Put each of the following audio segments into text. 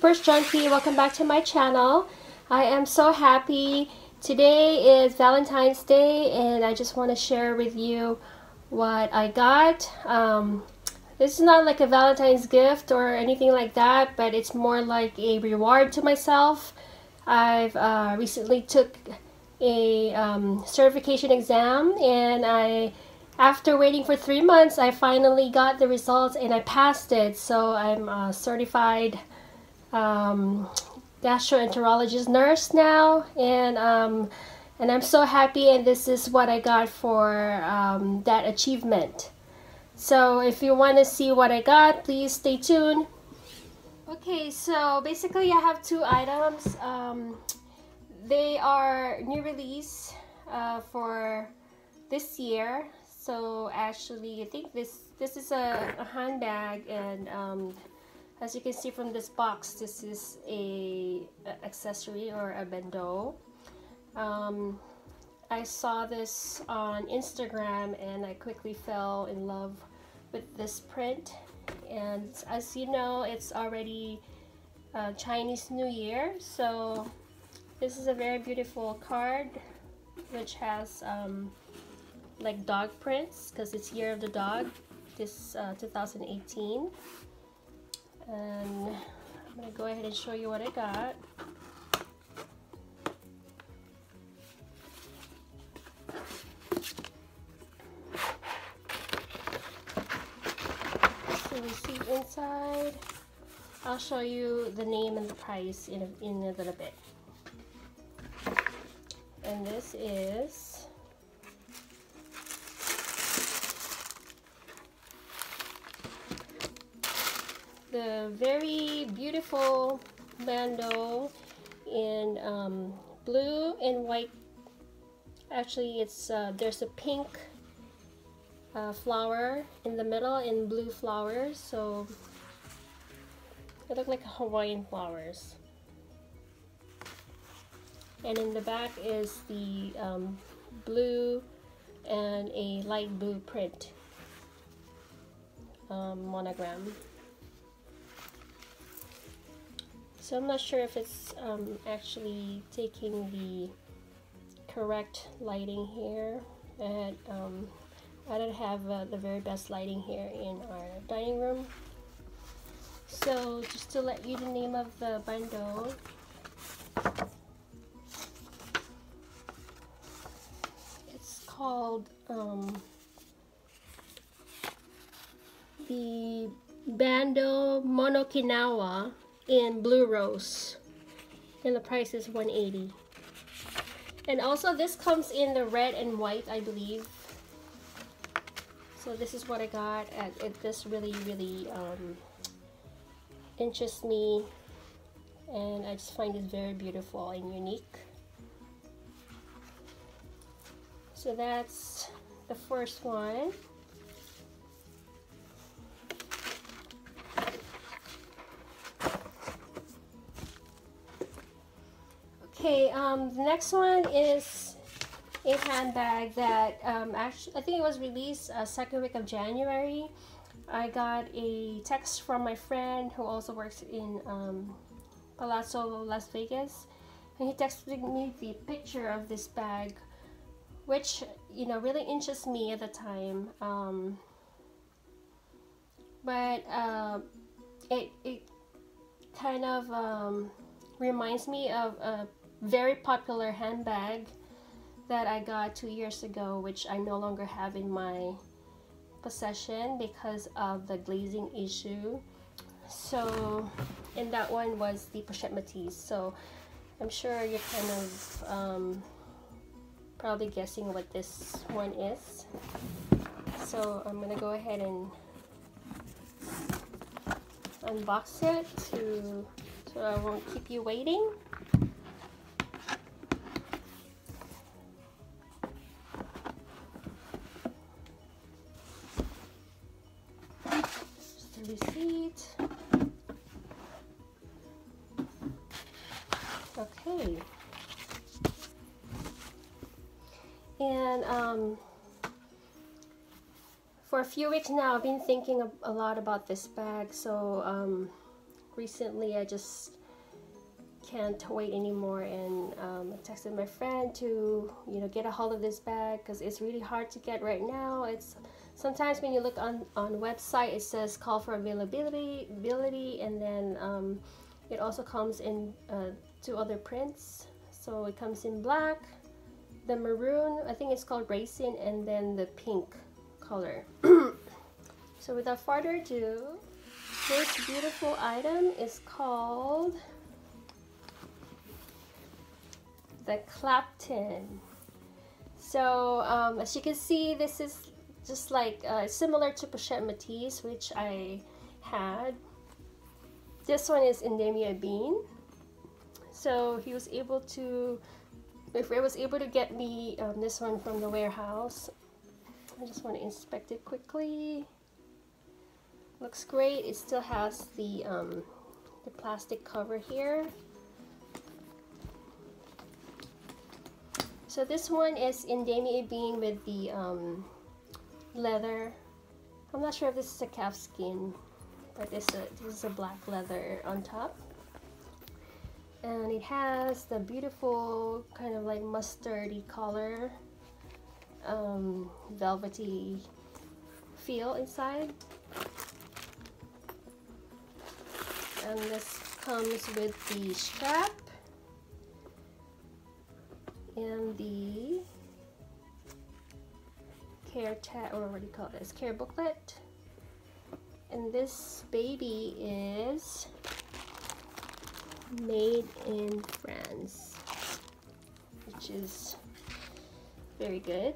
Purse Junkie. Welcome back to my channel. I am so happy. Today is Valentine's Day and I just want to share with you what I got. This is not like a Valentine's gift or anything like that, but it's more like a reward to myself. I've recently took a certification exam, and after waiting for 3 months, I finally got the results and I passed it. So I'm a certified gastroenterologist nurse now, and I'm so happy, and this is what I got for that achievement. So if you want to see what I got, please stay tuned. Okay, so basically I have two items. They are new release for this year. So actually I think this is a handbag, and as you can see from this box, this is a accessory or a bandeau. I saw this on Instagram and I quickly fell in love with this print, and as you know, it's already Chinese New Year, so this is a very beautiful card which has like dog prints because it's Year of the Dog, this 2018. And I'm gonna go ahead and show you what I got. So we see inside. I'll show you the name and the price in a little bit. And this is the very beautiful Bandeau in blue and white. Actually, it's there's a pink flower in the middle and blue flowers, so they look like Hawaiian flowers. And in the back is the blue and a light blue print monogram. So I'm not sure if it's actually taking the correct lighting here, and I don't have the very best lighting here in our dining room. So just to let you the name of the bandeau. It's called the Bandeau Monokinawa in blue rose, and the price is $180. And also this comes in the red and white, I believe. So this is what I got, and this really interests me, and I just find it very beautiful and unique. So that's the first one. Okay, the next one is a handbag that actually I think it was released second week of January. I got a text from my friend who also works in Palazzo, Las Vegas, and he texted me the picture of this bag, which, you know, really interests me at the time. But it kind of reminds me of a very popular handbag that I got 2 years ago, which I no longer have in my possession because of the glazing issue. So, and that one was the Pochette Métis. So I'm sure you're kind of probably guessing what this one is. So I'm gonna go ahead and unbox it so I won't keep you waiting. Receipt. Okay. And for a few weeks now I've been thinking a lot about this bag, so recently I just can't wait anymore, and I texted my friend to get a hold of this bag because it's really hard to get right now. It's sometimes when you look on website, it says call for availability, and then it also comes in two other prints. So it comes in black, the maroon, I think it's called racing, and then the pink color. So without further ado, this beautiful item is called the Clapton. So as you can see, this is just like similar to Pochette Matisse, which I had. This one is in Demi Bean. So he was able to, if I was able to get me this one from the warehouse. I just want to inspect it quickly. Looks great. It still has the plastic cover here. So this one is in Demi Bean with the leather. I'm not sure if this is a calf skin, but this is a black leather on top. And it has the beautiful kind of like mustardy color, velvety feel inside. And this comes with the strap and the care tag, or what do you call this, care booklet. And this baby is made in France, which is very good.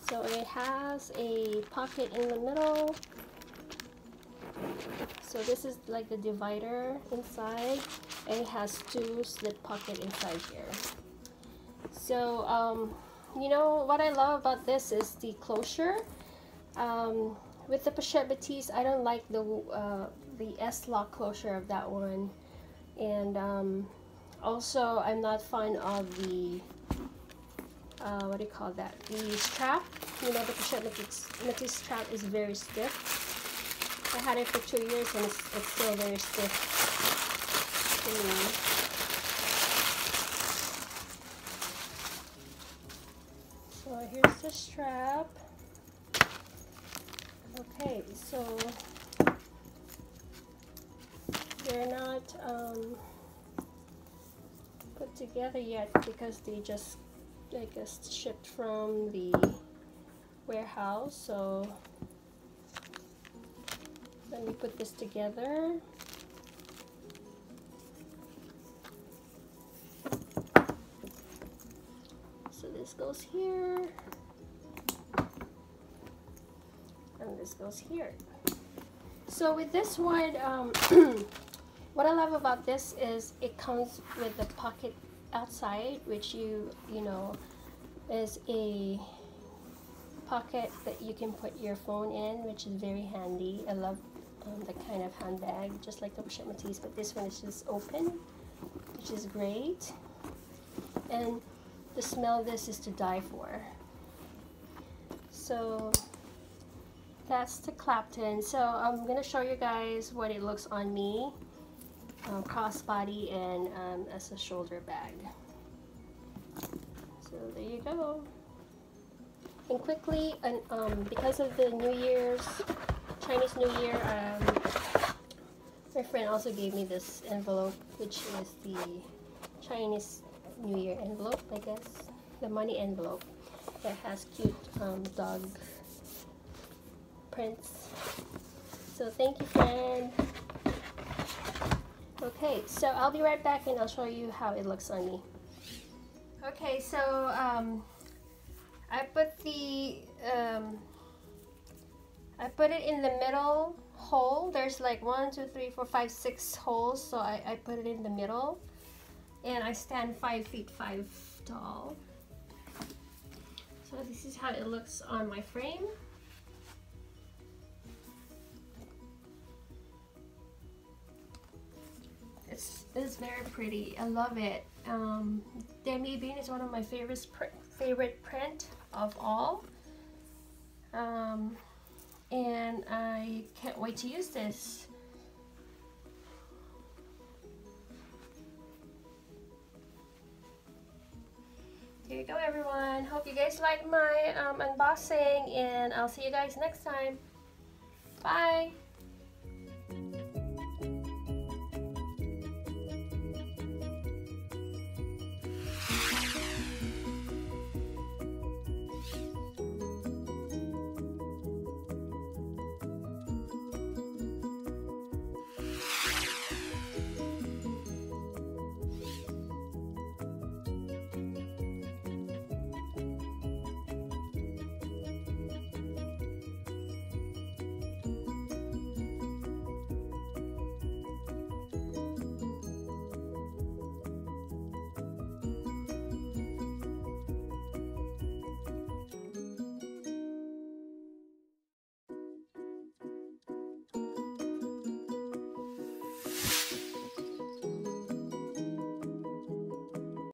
So it has a pocket in the middle. So this is like the divider inside, and it has two slip pocket inside here. So you know what I love about this is the closure. With the Pochette Matisse, I don't like the S-lock closure of that one, and also I'm not fond of the what do you call that? The strap. You know, the Pochette Matisse strap is very stiff. I had it for 2 years and it's still very stiff to me. So here's the strap. Okay, so they're not put together yet because they just, I guess, shipped from the warehouse. So let me put this together. So this goes here, and this goes here. So with this one, what I love about this is it comes with a pocket outside, which you know is a pocket that you can put your phone in, which is very handy. I love the kind of handbag, just like the Pochette Matisse, but this one is just open, which is great. And the smell of this is to die for. So that's the Clapton. So I'm gonna show you guys what it looks on me, crossbody and as a shoulder bag. So there you go. And quickly, and because of the New Year's, Chinese New Year, my friend also gave me this envelope, which is the Chinese New Year envelope, I guess, the money envelope that has cute dog prints. So thank you, friend. Okay, so I'll be right back and I'll show you how it looks on me. Okay, so I put it in the middle hole. There's like 1, 2, 3, 4, 5, 6 holes, so I put it in the middle, and I stand 5 feet 5 tall. So this is how it looks on my frame. It's very pretty. I love it. Demi Bean is one of my favorite print of all. and I can't wait to use this. Here you go, everyone. Hope you guys like my unboxing, and I'll see you guys next time. Bye!